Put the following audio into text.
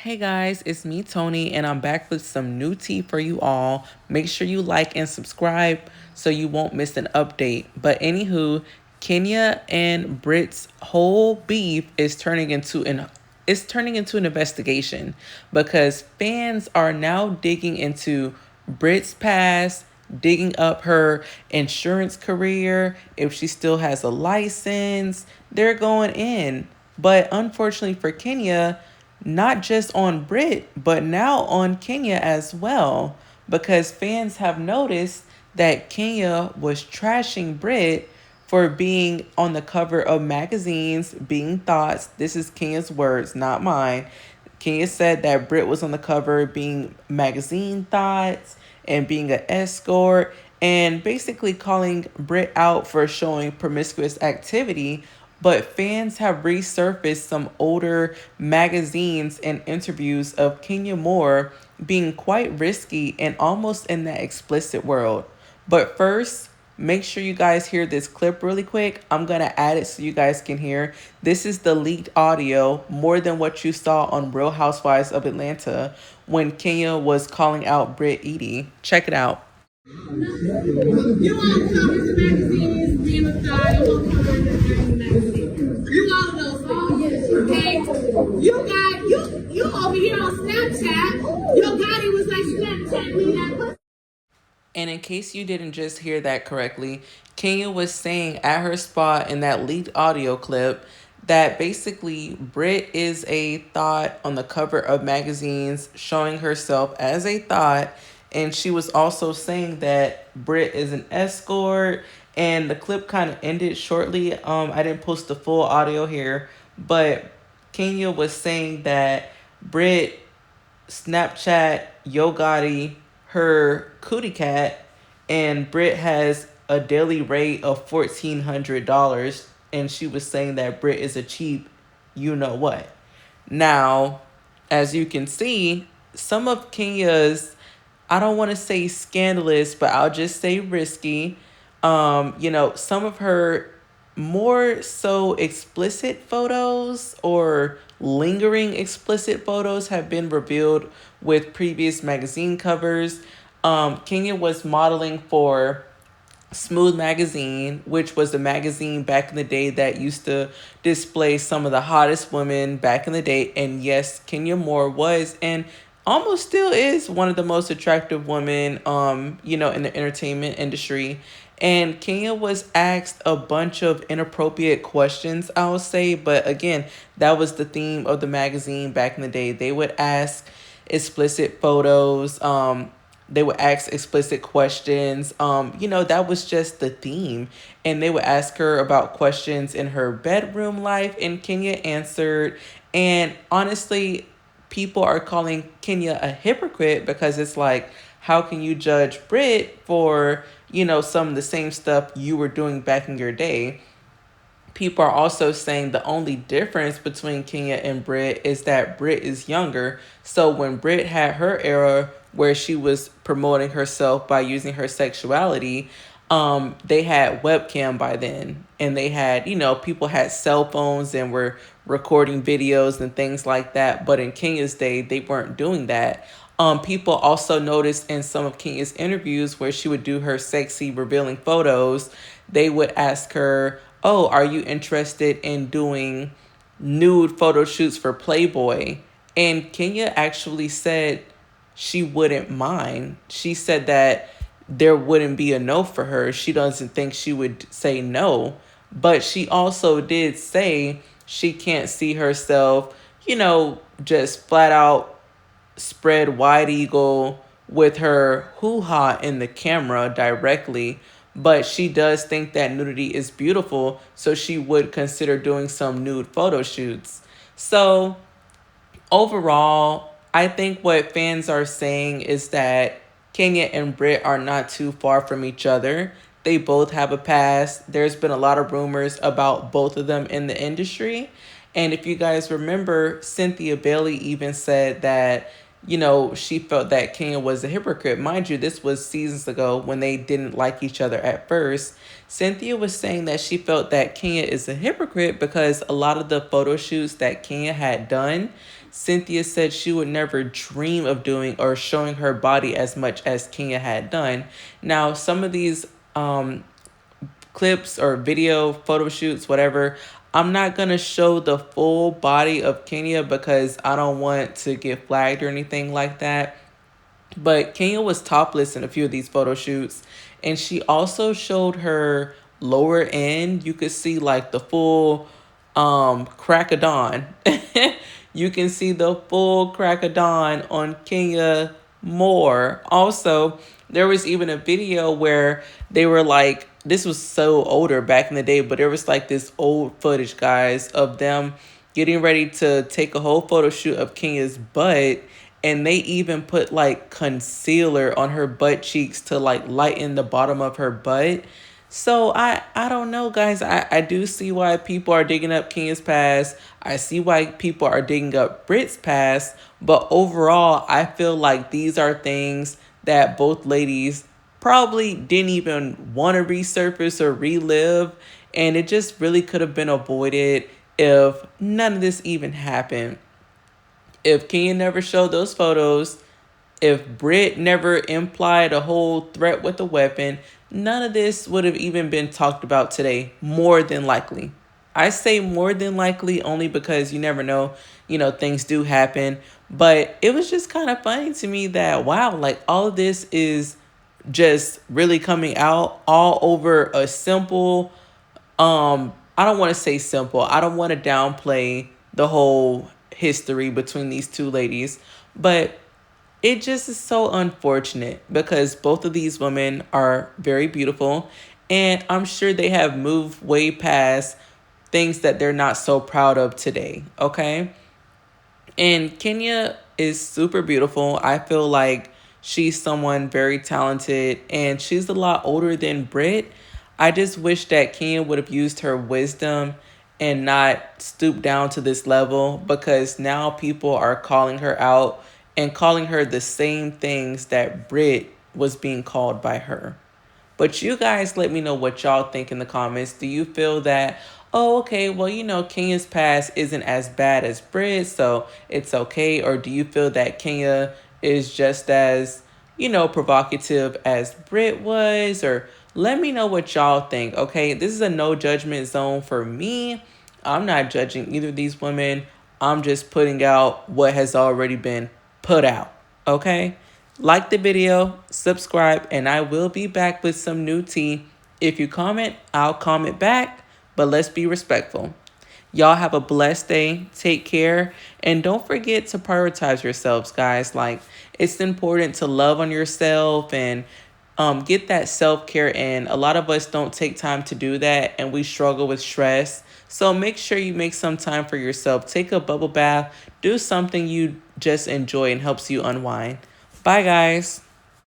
Hey guys, it's me, Tony, and I'm back with some new tea for you all. Make sure you like and subscribe so you won't miss an update. But anywho, Kenya and Brit's whole beef is turning into an investigation because fans are now digging into Brit's past, digging up her insurance career, if she still has a license. They're going in. But unfortunately for Kenya, not just on Brit, but now on Kenya as well, because fans have noticed that Kenya was trashing Brit for being on the cover of magazines, being thoughts. This is Kenya's words, not mine. Kenya said that Brit was on the cover being magazine thoughts and being an escort and basically calling Brit out for showing promiscuous activity. But fans have resurfaced some older magazines and interviews of Kenya Moore being quite risky and almost in that explicit world. But first, make sure you guys hear this clip really quick. I'm going to add it so you guys can hear. This is the leaked audio, more than what you saw on Real Housewives of Atlanta when Kenya was calling out Brit Eady. Check it out. You all cover the magazines, being a star, you all cover the magazine. You all know so. Okay? You over here on Snapchat, your body was like Snapchat me that. And in case you didn't just hear that correctly, Kenya was saying at her spot in that leaked audio clip that basically Brit is a thought on the cover of magazines, showing herself as a thought. And she was also saying that Brit is an escort. And the clip kind of ended shortly. I didn't post the full audio here, but Kenya was saying that Brit Snapchat Yo Gotti her cootie cat, and Brit has a daily rate of $1,400, and she was saying that Brit is a cheap, you know what. Now, as you can see, some of Kenya's, I don't want to say scandalous, but I'll just say risky. Some of her more so explicit photos or lingering explicit photos have been revealed with previous magazine covers. Kenya was modeling for Smooth Magazine, which was a magazine back in the day that used to display some of the hottest women back in the day. And yes, Kenya Moore was and almost still is one of the most attractive women, in the entertainment industry. And Kenya was asked a bunch of inappropriate questions, I would say. But again, that was the theme of the magazine back in the day. They would ask explicit photos. They would ask explicit questions. That was just the theme. And they would ask her about questions in her bedroom life, and Kenya answered. And honestly, people are calling Kenya a hypocrite because it's like, how can you judge Brit for, some of the same stuff you were doing back in your day? People are also saying the only difference between Kenya and Brit is that Brit is younger. So when Brit had her era where she was promoting herself by using her sexuality, they had webcam by then, and they had, people had cell phones and were recording videos and things like that. But in Kenya's day, they weren't doing that. People also noticed in some of Kenya's interviews where she would do her sexy revealing photos, they would ask her, "Oh, are you interested in doing nude photo shoots for Playboy?" And Kenya actually said she wouldn't mind. She said that there wouldn't be a no for her. She doesn't think she would say no. But she also did say she can't see herself, just flat out spread wide eagle with her hoo-ha in the camera directly, but she does think that nudity is beautiful, so she would consider doing some nude photo shoots. So overall, I think what fans are saying is that Kenya and Brit are not too far from each other. They both have a past. There's been a lot of rumors about both of them in the industry. And if you guys remember, Cynthia Bailey even said that, she felt that Kenya was a hypocrite. Mind you, this was seasons ago when they didn't like each other at first. Cynthia was saying that she felt that Kenya is a hypocrite because a lot of the photo shoots that Kenya had done, Cynthia said she would never dream of doing or showing her body as much as Kenya had done. Now, some of these clips or video photo shoots, whatever, I'm not going to show the full body of Kenya because I don't want to get flagged or anything like that. But Kenya was topless in a few of these photo shoots, and she also showed her lower end. You could see like the full crack of dawn. You can see the full crack of dawn on Kenya Moore. Also, there was even a video where they were like, this was so older back in the day, but there was like this old footage, guys, of them getting ready to take a whole photo shoot of Kenya's butt, and they even put like concealer on her butt cheeks to like lighten the bottom of her butt. So I don't know, guys. I do see why people are digging up Kenya's past. I see why people are digging up Brit's past. But overall, I feel like these are things that both ladies probably didn't even want to resurface or relive. And it just really could have been avoided if none of this even happened. If Kenya never showed those photos, if Brit never implied a whole threat with a weapon, none of this would have even been talked about today, more than likely. I say more than likely only because you never know, things do happen. But it was just kind of funny to me that, wow, like all of this is just really coming out all over a simple, I don't want to say simple. I don't want to downplay the whole history between these two ladies, but it just is so unfortunate because both of these women are very beautiful, and I'm sure they have moved way past things that they're not so proud of today, okay? And Kenya is super beautiful. I feel like she's someone very talented, and she's a lot older than Brit. I just wish that Kenya would have used her wisdom and not stoop down to this level, because now people are calling her out and calling her the same things that Brit was being called by her. But you guys let me know what y'all think in the comments. Do you feel that, oh, okay, well, Kenya's past isn't as bad as Brit, so it's okay? Or do you feel that Kenya is just as, provocative as Brit was? Or let me know what y'all think, okay? This is a no judgment zone for me. I'm not judging either of these women. I'm just putting out what has already been put out, okay? Like the video, subscribe, and I will be back with some new tea. If you comment, I'll comment back, but let's be respectful. Y'all have a blessed day. Take care. And don't forget to prioritize yourselves, guys. Like, it's important to love on yourself and get that self-care in. A lot of us don't take time to do that, and we struggle with stress. So make sure you make some time for yourself. Take a bubble bath. Do something you just enjoy and helps you unwind. Bye, guys.